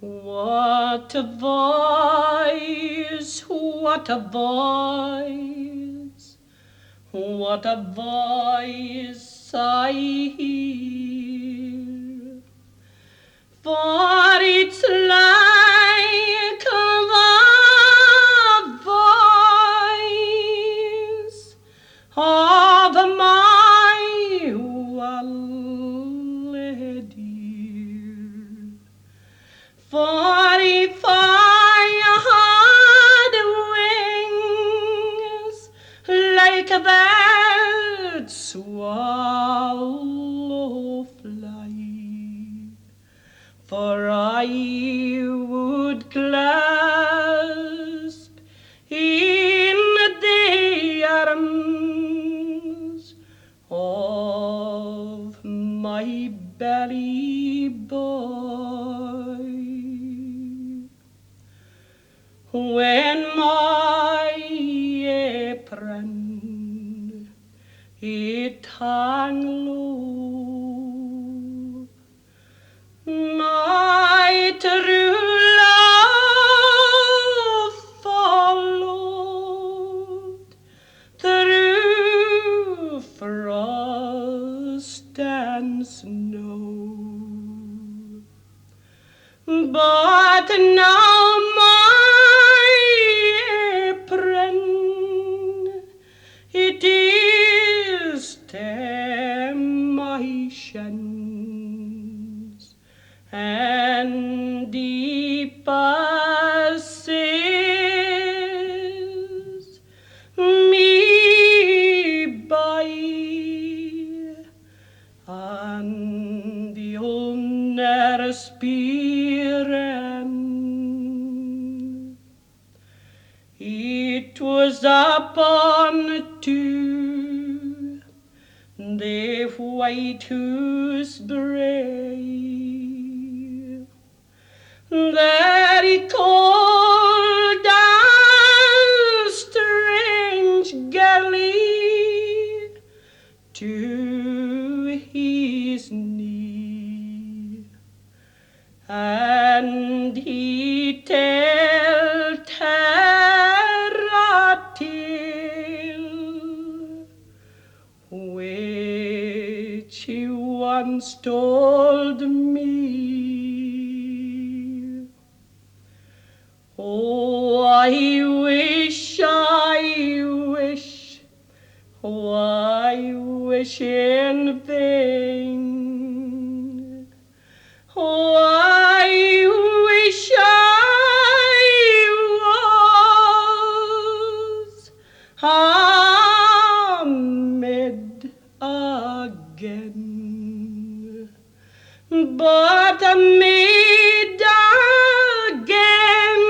What a voice, what a voice, what a voice I hear. For it's like the voice of my Wallet. For if I had wings like that swallow fly, for I would clasp in the arms of my belly boy. When my apron it hung low, my true love followed through frost and snow. But now my apron, it is my shins, and deep passes me by, and you'll never spearing. It was upon to the white Hoose Brae that he called a strange galley to his knee, and he tell a tale which he once told me. Oh, I wish, oh, I wish in vain. Oh, I wish I was amid again, but amid again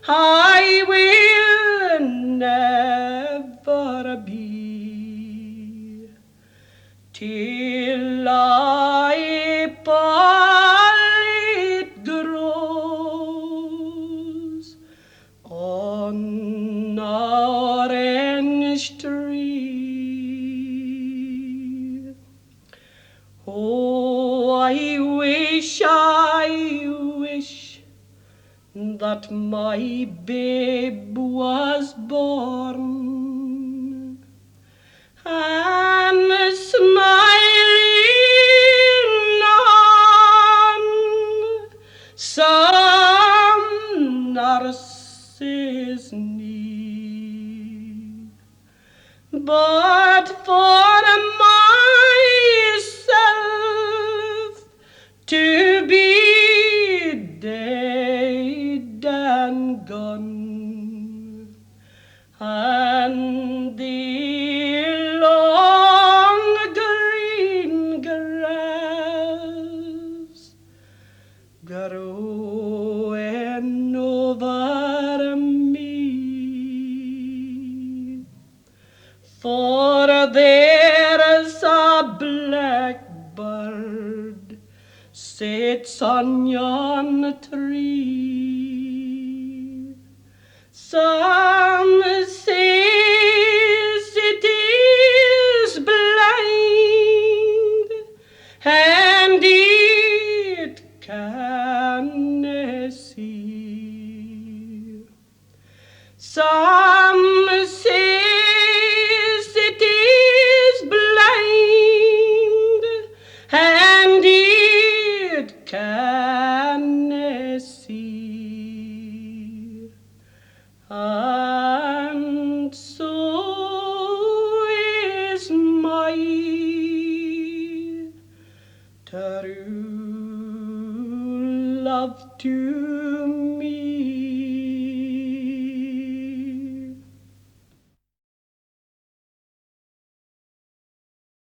I will never be, till I it grows on orange tree. Oh, I wish that my babe was born and smiling on some nurse's knee. But for myself to be dead and gone, and the long green grass growing over me, for there's a blackbird sits on yon tree. Some says it is blind, and it can can see. Some says it is blind and it can see, and so is my true love to me.